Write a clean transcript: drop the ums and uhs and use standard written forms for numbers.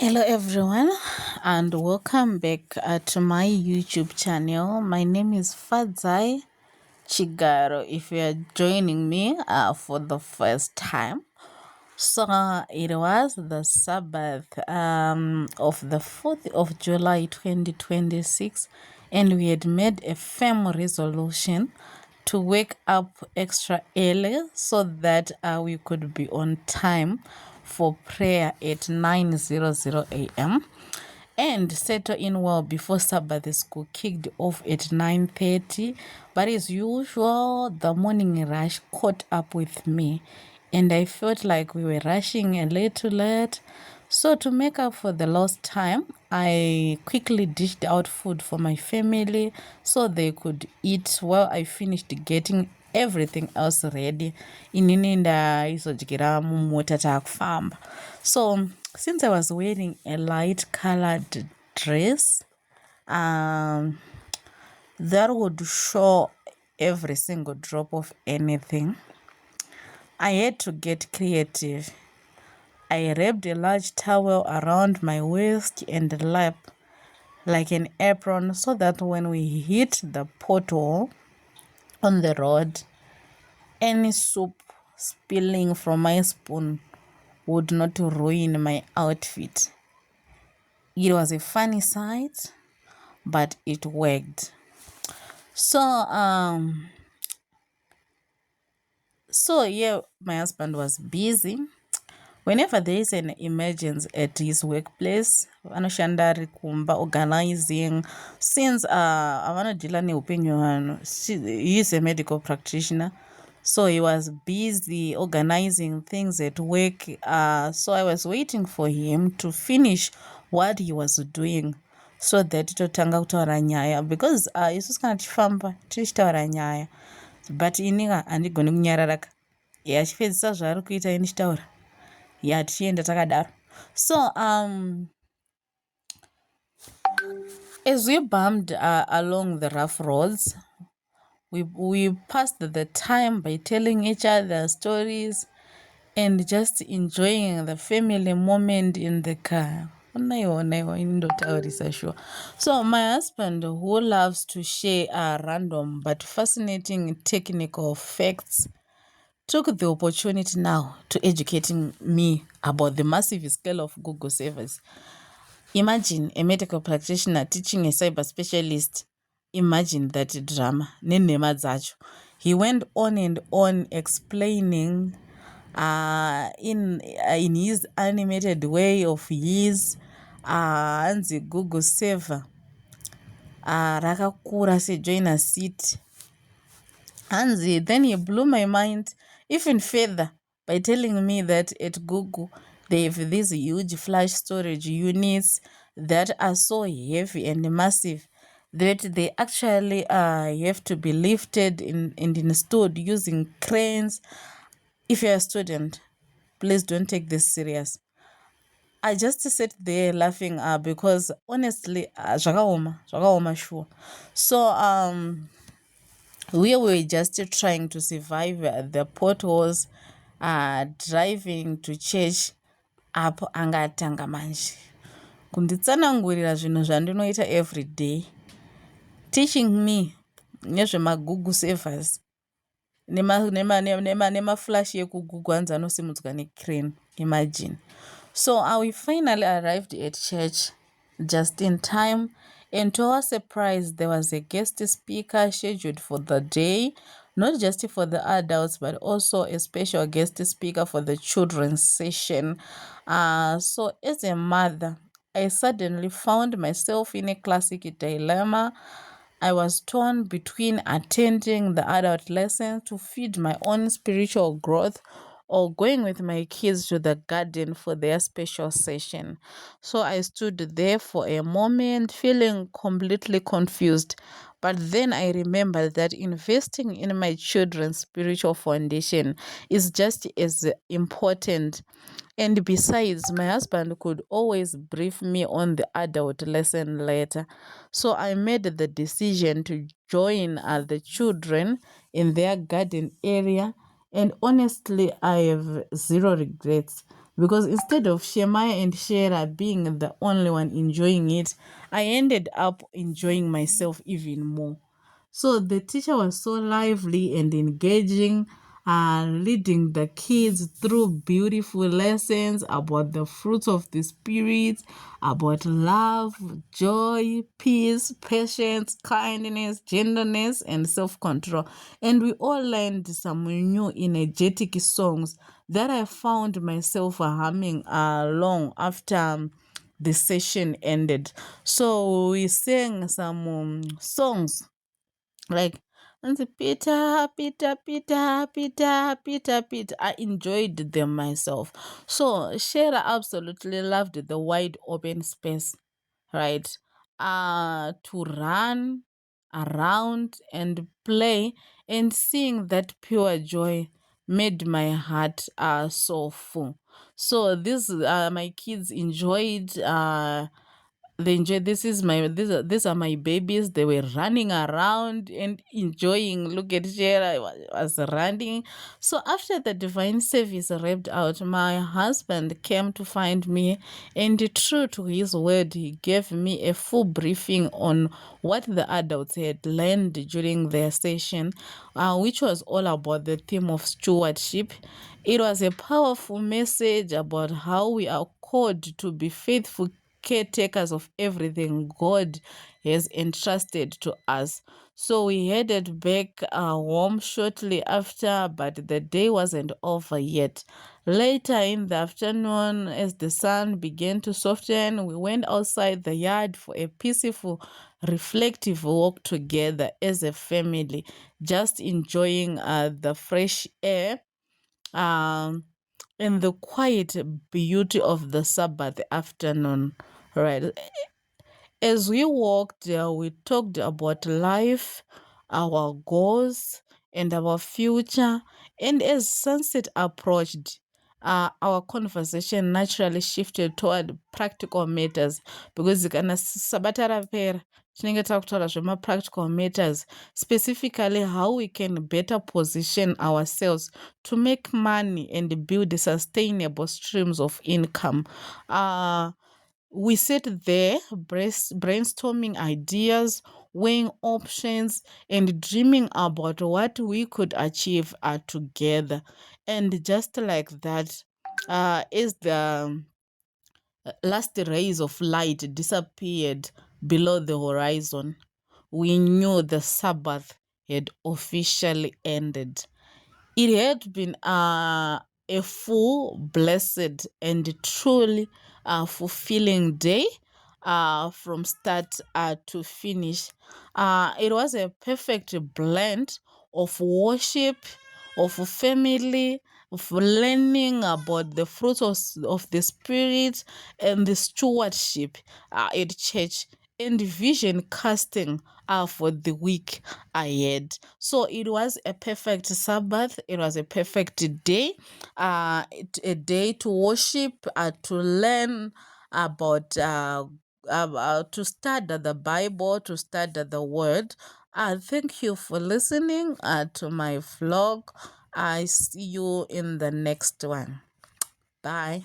Hello everyone and welcome back to my YouTube channel. My name is Fadzai Chigaro if you are joining me for the first time. So it was the Sabbath of the 4th of July 2026, and we had made a firm resolution to wake up extra early so that we could be on time for prayer at 9:00 a.m. and settle in well before Sabbath school kicked off at 9:30. But as usual, the morning rush caught up with me, and I felt like we were rushing a little late. So to make up for the lost time, I quickly dished out food for my family so they could eat while I finished getting everything else ready. Inini ndaizodyira mumota taakufamba. So since I was wearing a light colored dress, that would show every single drop of anything, I had to get creative. I wrapped a large towel around my waist and lap like an apron so that when we hit the pothole on the road, any soup spilling from my spoon would not ruin my outfit. It was a funny sight, but it worked. So yeah, my husband was busy. Whenever there is an emergency at his workplace, vanoshanda ari kumba organizing. Since avanodhila neupenyu hwanu, he is a medical practitioner, so he was busy organizing things at work. So I was waiting for him to finish what he was doing so that totanga kutaura nyaya, because isusu kana tichifamba tichitaura nyaya, but inika handigoni kunyararaka. Achipedzisa zvaari kuita ini chitaura, tichienda takadaro. So as we bumped along the rough roads, we passed the time by telling each other stories and just enjoying the family moment in the car. Sure. So my husband, who loves to share random but fascinating technical facts, took the opportunity now to educating me about the massive scale of Google servers. Imagine a medical practitioner teaching a cyber specialist. Imagine that drama. He went on and on explaining in his animated way of his hanzi Google server rakakura sejoiner seat. Hanzi, then he blew my mind even further by telling me that at Google they have these huge flash storage units that are so heavy and massive that they actually have to be lifted and installed using cranes. If you're a student, please don't take this serious. I just sat there laughing because honestly, zvakaoma sure. So we were just trying to survive the potholes, driving to church. Apo angatanga manje kunditsanangurira zvinhu zvandinoita every day, teaching me nezvemagoogle servers nemaflash ekugoogle hanzi anosimudzwa necrane. Imagine. So we finally arrived at church just in time, and to our surprise, there was a guest speaker scheduled for the day, not just for the adults, but also a special guest speaker for the children's session. So as a mother, I suddenly found myself in a classic dilemma. I was torn between attending the adult lesson to feed my own spiritual growth or going with my kids to the garden for their special session. So I stood there for a moment feeling completely confused. But then I remembered that investing in my children's spiritual foundation is just as important. And besides, my husband could always brief me on the adult lesson later. So I made the decision to join the children in their garden area. And honestly, I have zero regrets. because instead of Shemaiah and Shera being the only one enjoying it, I ended up enjoying myself even more. So the teacher was so lively and engaging, leading the kids through beautiful lessons about the fruits of the Spirit, about love, joy, peace, patience, kindness, gentleness, and self control. And we all learned some new energetic songs that I found myself humming along after the session ended. So we sang some songs like and the Peter, Peter, Peter, Peter, Peter, Peter. I enjoyed them myself. So Shara absolutely loved the wide open space, right? To run around and play, and seeing that pure joy made my heart so full. So this my kids enjoyed they enjoy. These are my babies. They were running around and enjoying. Look at Share, I was running. So after the divine service wrapped out, my husband came to find me, and true to his word, he gave me a full briefing on what the adults had learned during their session, which was all about the theme of stewardship. It was a powerful message about how we are called to be faithful caretakers of everything God has entrusted to us. So we headed back home shortly after, but the day wasn't over yet. Later in the afternoon, as the sun began to soften, we went outside the yard for a peaceful, reflective walk together as a family, just enjoying the fresh air. Um, and the quiet beauty of the Sabbath afternoon, right? As we walked there, we talked about life, our goals, and our future. And as sunset approached, our conversation naturally shifted toward practical matters because kana sabata rapera tinenge takutaura zvema-practical matters, specifically how we can better position ourselves to make money and build sustainable streams of income. We sat there brainstorming ideas, weighing options, and dreaming about what we could achieve together. And just like that, as the last rays of light disappeared below the horizon, we knew the Sabbath had officially ended. It had been a full, blessed, and truly fulfilling day from start to finish. It was a perfect blend of worship, of family, of learning about the fruits of the Spirit and the stewardship at church and vision casting for the week ahead. So it was a perfect Sabbath. It was a perfect day, a day to worship, to learn about, to study the Bible, to study the Word. Thank you for listening to my vlog. I see you in the next one. Bye.